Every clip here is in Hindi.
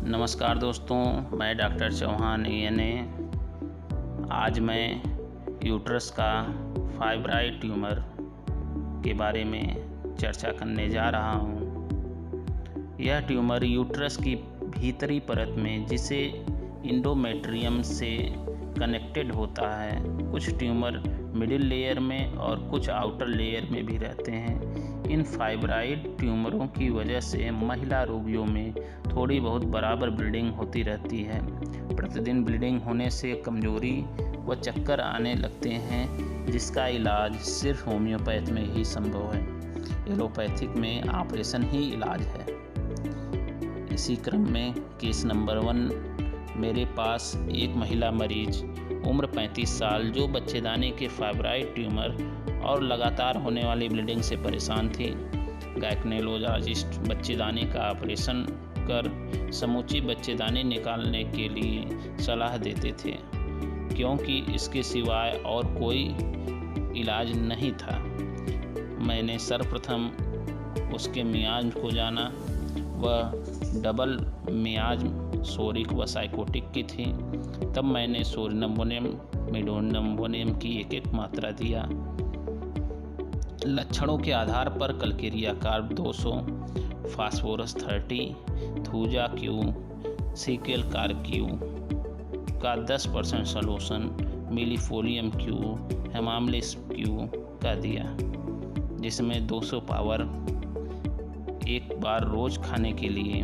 नमस्कार दोस्तों, मैं डॉक्टर चौहान ENA। आज मैं यूट्रस का फाइब्राइड ट्यूमर के बारे में चर्चा करने जा रहा हूँ। यह ट्यूमर यूट्रस की भीतरी परत में, जिसे इंडोमेट्रियम से कनेक्टेड होता है, कुछ ट्यूमर मिडिल लेयर में और कुछ आउटर लेयर में भी रहते हैं। इन फाइब्राइड ट्यूमरों की वजह से महिला रोगियों में थोड़ी बहुत बराबर ब्लीडिंग होती रहती है। प्रतिदिन ब्लीडिंग होने से कमजोरी व चक्कर आने लगते हैं, जिसका इलाज सिर्फ होम्योपैथ में ही संभव है। एलोपैथिक में ऑपरेशन ही इलाज है। इसी क्रम में केस नंबर 1 मेरे पास एक महिला मरीज, उम्र 35 साल, जो बच्चेदानी के फाइब्राइड ट्यूमर और लगातार होने वाली ब्लीडिंग से परेशान थी। गायनेकोलॉजिस्ट बच्चेदानी का ऑपरेशन कर समूची बच्चेदानी निकालने के लिए सलाह देते थे, क्योंकि इसके सिवाय और कोई इलाज नहीं था। मैंने सर्वप्रथम उसके मियाज को जाना। वह डबल मियाज सोरिक व साइकोटिक की थी। तब मैंने सोरिनम्बोनियम मेडोनम्बोनियम की एक मात्रा दिया। लक्षणों के आधार पर calcarea carb 200, phosphorus 30, thuja Q, secale carb Q का 10% solution, millefolium Q, hamamelis Q का दिया, जिसमें 200 पावर एक बार रोज खाने के लिए,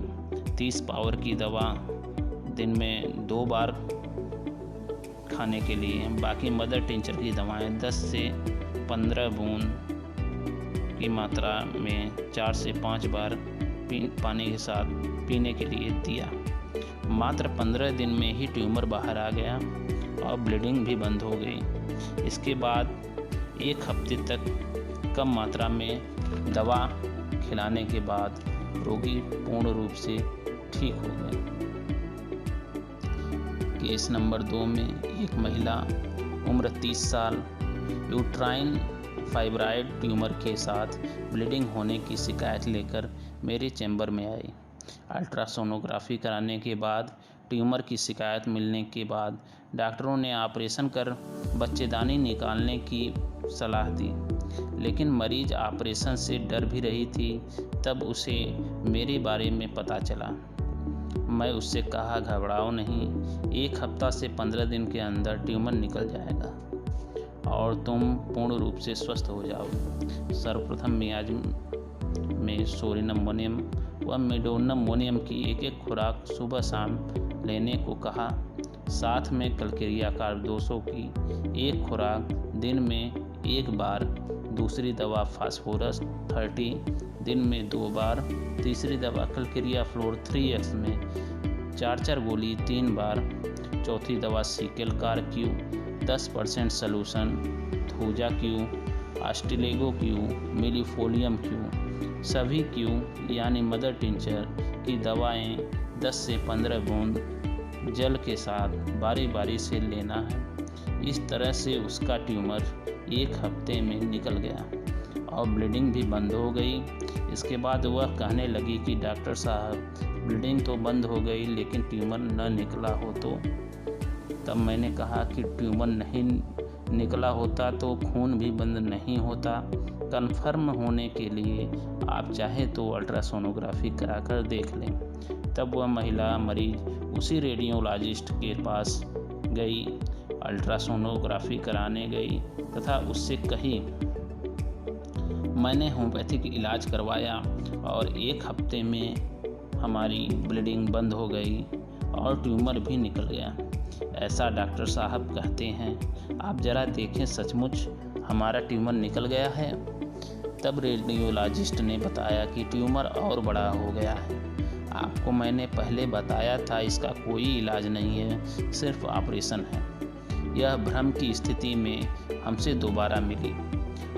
30 पावर की दवा दिन में 2 बार खाने के लिए, बाकी मदर टिंचर की दवाएं 10 से 15 बूंद की मात्रा में 4 से 5 बार पानी के साथ पीने के लिए दिया। मात्र 15 दिन में ही ट्यूमर बाहर आ गया और ब्लीडिंग भी बंद हो गई। इसके बाद 1 हफ्ते तक कम मात्रा में दवा खिलाने के बाद रोगी पूर्ण रूप से ठीक हो गए। केस नंबर 2 में एक महिला, उम्र 30 साल, यूट्राइन फाइब्राइड ट्यूमर के साथ ब्लीडिंग होने की शिकायत लेकर मेरे चैम्बर में आई। अल्ट्रासोनोग्राफी कराने के बाद ट्यूमर की शिकायत मिलने के बाद डॉक्टरों ने ऑपरेशन कर बच्चेदानी निकालने की सलाह दी, लेकिन मरीज ऑपरेशन से डर भी रही थी। तब उसे मेरे बारे में पता चला। मैं उससे कहा, घबराओ नहीं, 1 हफ्ता से 15 दिन के अंदर ट्यूमर निकल जाएगा और तुम पूर्ण रूप से स्वस्थ हो जाओगे। सर्वप्रथम मियाज में सोरिनम्बोनियम व मेडोनम्बोनियम की एक खुराक सुबह शाम लेने को कहा। साथ में कल्केरिया कार्ब 200 की एक खुराक दिन में 1 बार, दूसरी दवा फास्फोरस 30 दिन में 2 बार, तीसरी दवा कल्केरिया फ्लोर 3x में 4 गोली 3 बार, चौथी दवा secale carb Q 10% solution, thuja Q, ustilago Q, millefolium Q, सभी क्यू यानी मदर टिंचर की दवाएं 10 से 15 बूंद जल के साथ बारी बारी से लेना है। इस तरह से उसका ट्यूमर 1 हफ्ते में निकल गया और ब्लीडिंग भी बंद हो गई। इसके बाद वह कहने लगी कि डॉक्टर साहब, ब्लीडिंग तो बंद हो गई, लेकिन ट्यूमर न निकला हो तो। तब मैंने कहा कि ट्यूमर नहीं निकला होता तो खून भी बंद नहीं होता। कन्फर्म होने के लिए आप चाहे तो अल्ट्रासोनोग्राफी कराकर देख लें। तब वह महिला मरीज उसी रेडियोलॉजिस्ट के पास गई, अल्ट्रासोनोग्राफी कराने गई तथा उससे कही, मैंने होम्योपैथिक इलाज करवाया और 1 हफ्ते में हमारी ब्लीडिंग बंद हो गई और ट्यूमर भी निकल गया। ऐसा डॉक्टर साहब कहते हैं, आप ज़रा देखें, सचमुच हमारा ट्यूमर निकल गया है। तब रेडियोलॉजिस्ट ने बताया कि ट्यूमर और बड़ा हो गया है। आपको मैंने पहले बताया था, इसका कोई इलाज नहीं है, सिर्फ ऑपरेशन है। यह भ्रम की स्थिति में हमसे दोबारा मिली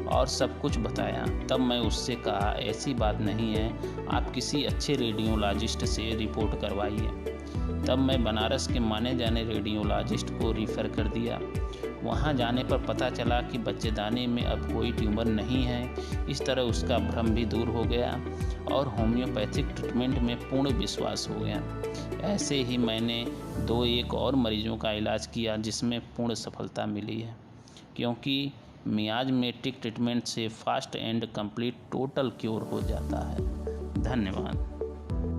और सब कुछ बताया। तब मैं उससे कहा, ऐसी बात नहीं है, आप किसी अच्छे रेडियोलॉजिस्ट से रिपोर्ट करवाइए। तब मैं बनारस के माने जाने रेडियोलॉजिस्ट को रेफ़र कर दिया। वहां जाने पर पता चला कि बच्चेदानी में अब कोई ट्यूमर नहीं है। इस तरह उसका भ्रम भी दूर हो गया और होम्योपैथिक ट्रीटमेंट में पूर्ण विश्वास हो गया। ऐसे ही मैंने 2 और मरीजों का इलाज किया जिसमें पूर्ण सफलता मिली है, क्योंकि मियाज़मेटिक ट्रीटमेंट से fast and complete total cure हो जाता है। धन्यवाद।